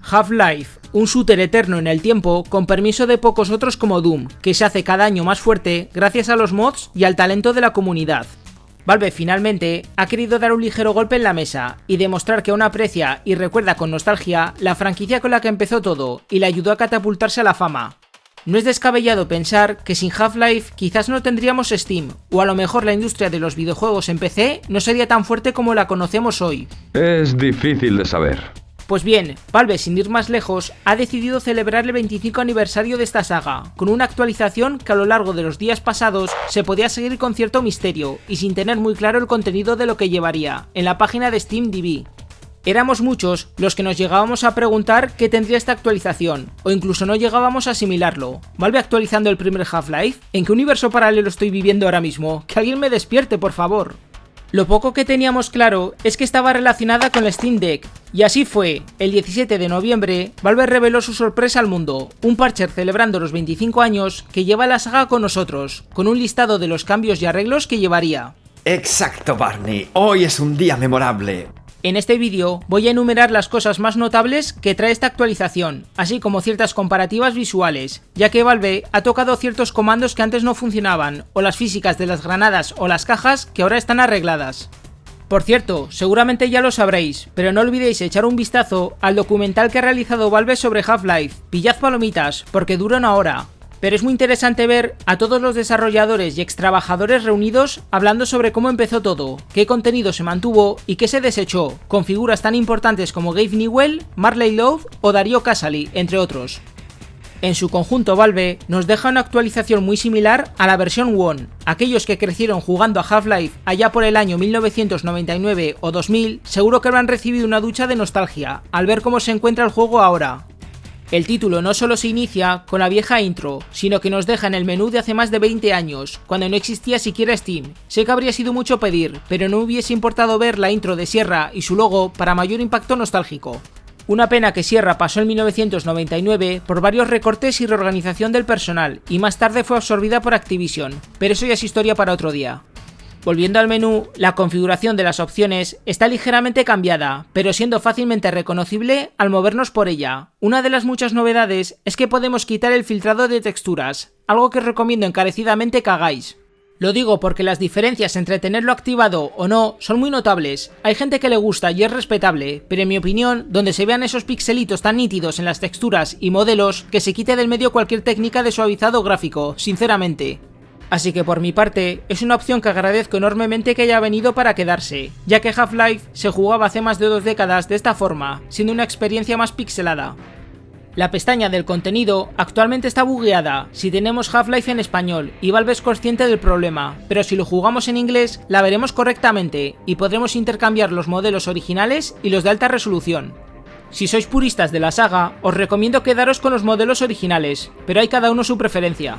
Half-Life, un shooter eterno en el tiempo con permiso de pocos otros como Doom, que se hace cada año más fuerte gracias a los mods y al talento de la comunidad. Valve finalmente ha querido dar un ligero golpe en la mesa y demostrar que aún aprecia y recuerda con nostalgia la franquicia con la que empezó todo y le ayudó a catapultarse a la fama. No es descabellado pensar que sin Half-Life quizás no tendríamos Steam, o a lo mejor la industria de los videojuegos en PC no sería tan fuerte como la conocemos hoy. Es difícil de saber. Pues bien, Valve, sin ir más lejos, ha decidido celebrar el 25 aniversario de esta saga, con una actualización que a lo largo de los días pasados se podía seguir con cierto misterio y sin tener muy claro el contenido de lo que llevaría, en la página de SteamDB. Éramos muchos los que nos llegábamos a preguntar qué tendría esta actualización, o incluso no llegábamos a asimilarlo. ¿Valve actualizando el primer Half-Life? ¿En qué universo paralelo estoy viviendo ahora mismo? ¡Que alguien me despierte, por favor! Lo poco que teníamos claro es que estaba relacionada con el Steam Deck, y así fue. El 17 de noviembre, Valve reveló su sorpresa al mundo, un parcher celebrando los 25 años que lleva la saga con nosotros, con un listado de los cambios y arreglos que llevaría. Exacto, Barney, hoy es un día memorable. En este vídeo voy a enumerar las cosas más notables que trae esta actualización, así como ciertas comparativas visuales, ya que Valve ha tocado ciertos comandos que antes no funcionaban, o las físicas de las granadas o las cajas que ahora están arregladas. Por cierto, seguramente ya lo sabréis, pero no olvidéis echar un vistazo al documental que ha realizado Valve sobre Half-Life. Pillad palomitas, porque dura una hora. Pero es muy interesante ver a todos los desarrolladores y extrabajadores reunidos hablando sobre cómo empezó todo, qué contenido se mantuvo y qué se desechó, con figuras tan importantes como Gabe Newell, Marley Lowe o Dario Casali, entre otros. En su conjunto, Valve nos deja una actualización muy similar a la versión One. Aquellos que crecieron jugando a Half-Life allá por el año 1999 o 2000 seguro que habrán recibido una ducha de nostalgia al ver cómo se encuentra el juego ahora. El título no solo se inicia con la vieja intro, sino que nos deja en el menú de hace más de 20 años, cuando no existía siquiera Steam. Sé que habría sido mucho pedir, pero no hubiese importado ver la intro de Sierra y su logo para mayor impacto nostálgico. Una pena que Sierra pasó en 1999 por varios recortes y reorganización del personal, y más tarde fue absorbida por Activision, pero eso ya es historia para otro día. Volviendo al menú, la configuración de las opciones está ligeramente cambiada, pero siendo fácilmente reconocible al movernos por ella. Una de las muchas novedades es que podemos quitar el filtrado de texturas, algo que os recomiendo encarecidamente que hagáis. Lo digo porque las diferencias entre tenerlo activado o no son muy notables. Hay gente que le gusta y es respetable, pero en mi opinión, donde se vean esos pixelitos tan nítidos en las texturas y modelos, que se quite del medio cualquier técnica de suavizado gráfico, sinceramente. Así que por mi parte, es una opción que agradezco enormemente que haya venido para quedarse, ya que Half-Life se jugaba hace más de 2 décadas de esta forma, siendo una experiencia más pixelada. La pestaña del contenido actualmente está bugueada si tenemos Half-Life en español, y Valve es consciente del problema, pero si lo jugamos en inglés la veremos correctamente y podremos intercambiar los modelos originales y los de alta resolución. Si sois puristas de la saga, os recomiendo quedaros con los modelos originales, pero hay cada uno su preferencia.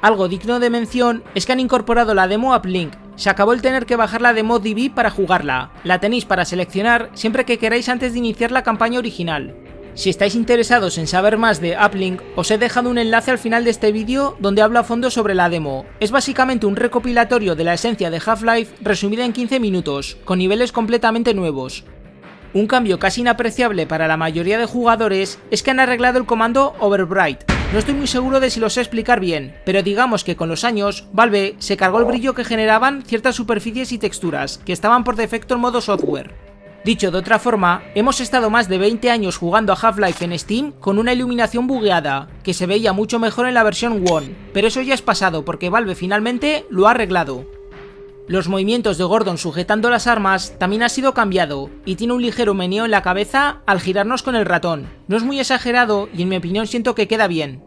Algo digno de mención es que han incorporado la demo Uplink. Se acabó el tener que bajar la demo DB para jugarla. La tenéis para seleccionar siempre que queráis antes de iniciar la campaña original. Si estáis interesados en saber más de Uplink, os he dejado un enlace al final de este vídeo donde hablo a fondo sobre la demo. Es básicamente un recopilatorio de la esencia de Half-Life resumida en 15 minutos, con niveles completamente nuevos. Un cambio casi inapreciable para la mayoría de jugadores es que han arreglado el comando Overbright. No estoy muy seguro de si lo sé explicar bien, pero digamos que con los años, Valve se cargó el brillo que generaban ciertas superficies y texturas, que estaban por defecto en modo software. Dicho de otra forma, hemos estado más de 20 años jugando a Half-Life en Steam con una iluminación bugueada, que se veía mucho mejor en la versión One, pero eso ya es pasado porque Valve finalmente lo ha arreglado. Los movimientos de Gordon sujetando las armas también ha sido cambiado, y tiene un ligero meneo en la cabeza al girarnos con el ratón. No es muy exagerado y en mi opinión siento que queda bien.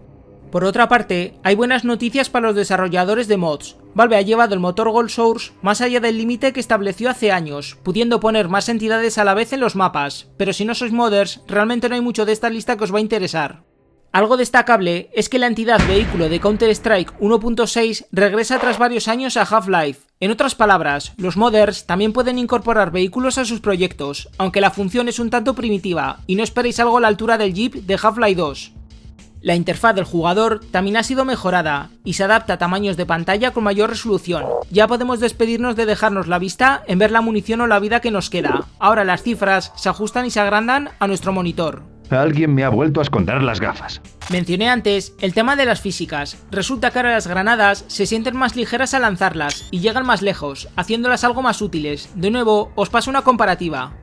Por otra parte, hay buenas noticias para los desarrolladores de mods. Valve ha llevado el motor Gold Source más allá del límite que estableció hace años, pudiendo poner más entidades a la vez en los mapas, pero si no sois modders, realmente no hay mucho de esta lista que os va a interesar. Algo destacable es que la entidad vehículo de Counter-Strike 1.6 regresa tras varios años a Half-Life. En otras palabras, los modders también pueden incorporar vehículos a sus proyectos, aunque la función es un tanto primitiva, y no esperéis algo a la altura del Jeep de Half-Life 2. La interfaz del jugador también ha sido mejorada y se adapta a tamaños de pantalla con mayor resolución. Ya podemos despedirnos de dejarnos la vista en ver la munición o la vida que nos queda. Ahora las cifras se ajustan y se agrandan a nuestro monitor. Alguien me ha vuelto a esconder las gafas. Mencioné antes el tema de las físicas. Resulta que ahora las granadas se sienten más ligeras al lanzarlas y llegan más lejos, haciéndolas algo más útiles. De nuevo, os paso una comparativa.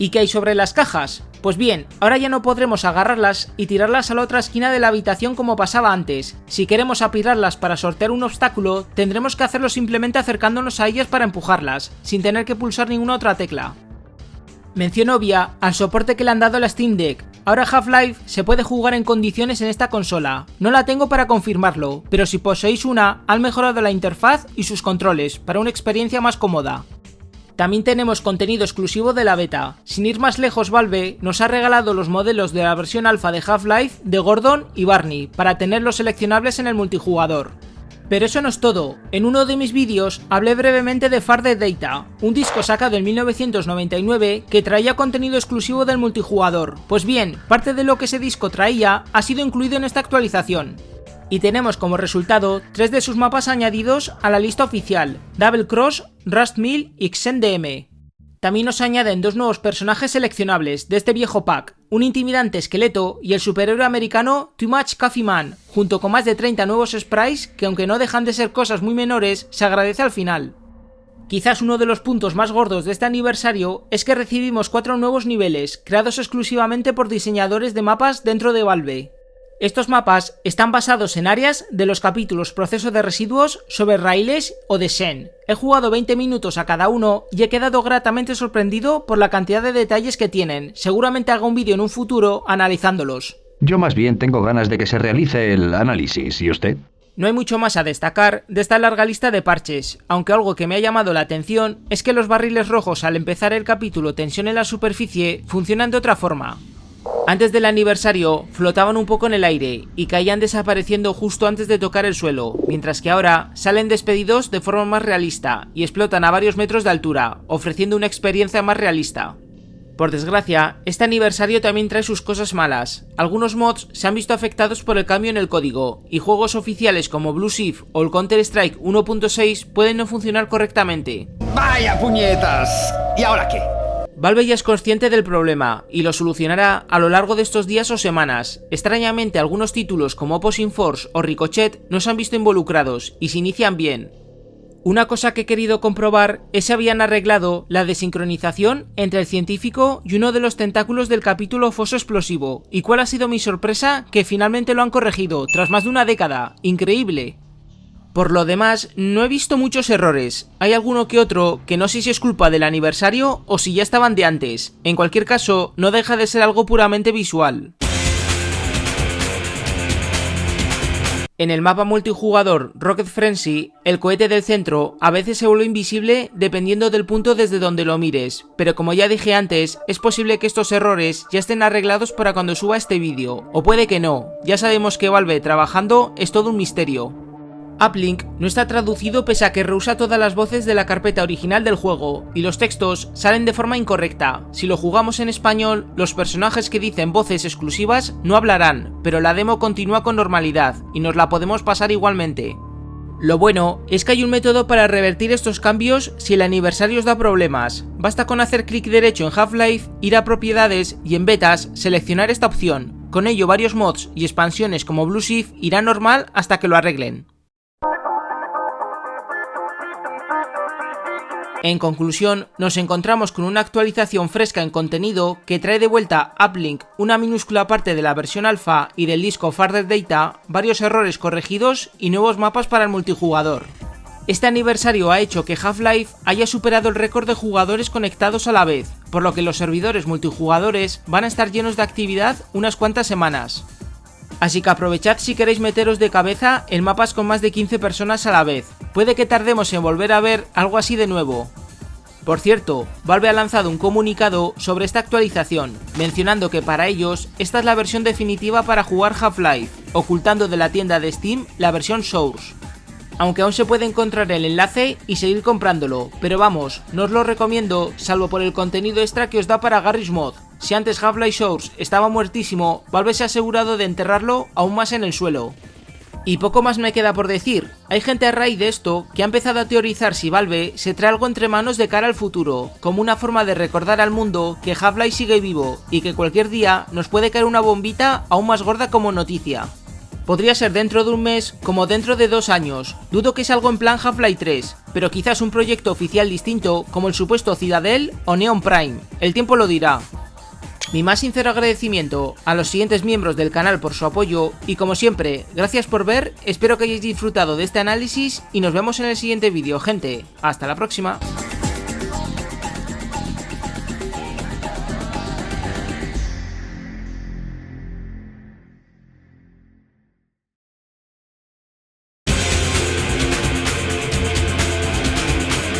¿Y qué hay sobre las cajas? Pues bien, ahora ya no podremos agarrarlas y tirarlas a la otra esquina de la habitación como pasaba antes. Si queremos apilarlas para sortear un obstáculo, tendremos que hacerlo simplemente acercándonos a ellas para empujarlas, sin tener que pulsar ninguna otra tecla. Mención obvia al soporte que le han dado a la Steam Deck. Ahora Half-Life se puede jugar en condiciones en esta consola. No la tengo para confirmarlo, pero si poseéis una, han mejorado la interfaz y sus controles para una experiencia más cómoda. También tenemos contenido exclusivo de la beta. Sin ir más lejos, Valve nos ha regalado los modelos de la versión alfa de Half-Life de Gordon y Barney para tenerlos seleccionables en el multijugador. Pero eso no es todo. En uno de mis vídeos hablé brevemente de Farther Data, un disco sacado en 1999 que traía contenido exclusivo del multijugador. Pues bien, parte de lo que ese disco traía ha sido incluido en esta actualización. Y tenemos como resultado 3 de sus mapas añadidos a la lista oficial: Double Cross, Rust Mill y XenDM. También nos añaden 2 nuevos personajes seleccionables de este viejo pack, un intimidante esqueleto y el superhéroe americano Too Much Coffee Man, junto con más de 30 nuevos sprites que, aunque no dejan de ser cosas muy menores, se agradece al final. Quizás uno de los puntos más gordos de este aniversario es que recibimos 4 nuevos niveles, creados exclusivamente por diseñadores de mapas dentro de Valve. Estos mapas están basados en áreas de los capítulos Proceso de Residuos, Sobre Raíles o de Shen. He jugado 20 minutos a cada uno y he quedado gratamente sorprendido por la cantidad de detalles que tienen. Seguramente haga un vídeo en un futuro analizándolos. Yo más bien tengo ganas de que se realice el análisis. ¿Y usted? No hay mucho más a destacar de esta larga lista de parches, aunque algo que me ha llamado la atención es que los barriles rojos al empezar el capítulo Tensión en la superficie funcionan de otra forma. Antes del aniversario flotaban un poco en el aire y caían desapareciendo justo antes de tocar el suelo, mientras que ahora salen despedidos de forma más realista y explotan a varios metros de altura, ofreciendo una experiencia más realista. Por desgracia, este aniversario también trae sus cosas malas. Algunos mods se han visto afectados por el cambio en el código, y juegos oficiales como Blue Shift o el Counter-Strike 1.6 pueden no funcionar correctamente. ¡Vaya puñetas! ¿Y ahora qué? Valve ya es consciente del problema y lo solucionará a lo largo de estos días o semanas. Extrañamente, algunos títulos como Opposing Force o Ricochet no se han visto involucrados y se inician bien. Una cosa que he querido comprobar es si habían arreglado la desincronización entre el científico y uno de los tentáculos del capítulo Foso Explosivo, y cuál ha sido mi sorpresa que finalmente lo han corregido tras más de una década. ¡Increíble! Por lo demás, no he visto muchos errores. Hay alguno que otro que no sé si es culpa del aniversario o si ya estaban de antes. En cualquier caso, no deja de ser algo puramente visual. En el mapa multijugador Rocket Frenzy, el cohete del centro a veces se vuelve invisible dependiendo del punto desde donde lo mires, pero como ya dije antes, es posible que estos errores ya estén arreglados para cuando suba este vídeo, o puede que no. Ya sabemos que Valve trabajando es todo un misterio. Uplink no está traducido pese a que reusa todas las voces de la carpeta original del juego, y los textos salen de forma incorrecta. Si lo jugamos en español, los personajes que dicen voces exclusivas no hablarán, pero la demo continúa con normalidad, y nos la podemos pasar igualmente. Lo bueno es que hay un método para revertir estos cambios si el aniversario os da problemas. Basta con hacer clic derecho en Half-Life, ir a propiedades y en betas seleccionar esta opción. Con ello varios mods y expansiones como Blue Shift irán normal hasta que lo arreglen. En conclusión, nos encontramos con una actualización fresca en contenido que trae de vuelta Uplink, una minúscula parte de la versión alfa y del disco Farther Data, varios errores corregidos y nuevos mapas para el multijugador. Este aniversario ha hecho que Half-Life haya superado el récord de jugadores conectados a la vez, por lo que los servidores multijugadores van a estar llenos de actividad unas cuantas semanas. Así que aprovechad si queréis meteros de cabeza en mapas con más de 15 personas a la vez. Puede que tardemos en volver a ver algo así de nuevo. Por cierto, Valve ha lanzado un comunicado sobre esta actualización, mencionando que para ellos esta es la versión definitiva para jugar Half-Life, ocultando de la tienda de Steam la versión Source. Aunque aún se puede encontrar el enlace y seguir comprándolo, pero vamos, no os lo recomiendo salvo por el contenido extra que os da para Garry's Mod. Si antes Half-Life Source estaba muertísimo, Valve se ha asegurado de enterrarlo aún más en el suelo. Y poco más me queda por decir. Hay gente a raíz de esto que ha empezado a teorizar si Valve se trae algo entre manos de cara al futuro, como una forma de recordar al mundo que Half-Life sigue vivo y que cualquier día nos puede caer una bombita aún más gorda como noticia. Podría ser dentro de un mes como dentro de 2 años, dudo que sea algo en plan Half-Life 3, pero quizás un proyecto oficial distinto como el supuesto Citadel o Neon Prime, el tiempo lo dirá. Mi más sincero agradecimiento a los siguientes miembros del canal por su apoyo y como siempre, gracias por ver, espero que hayáis disfrutado de este análisis y nos vemos en el siguiente vídeo, gente. Hasta la próxima.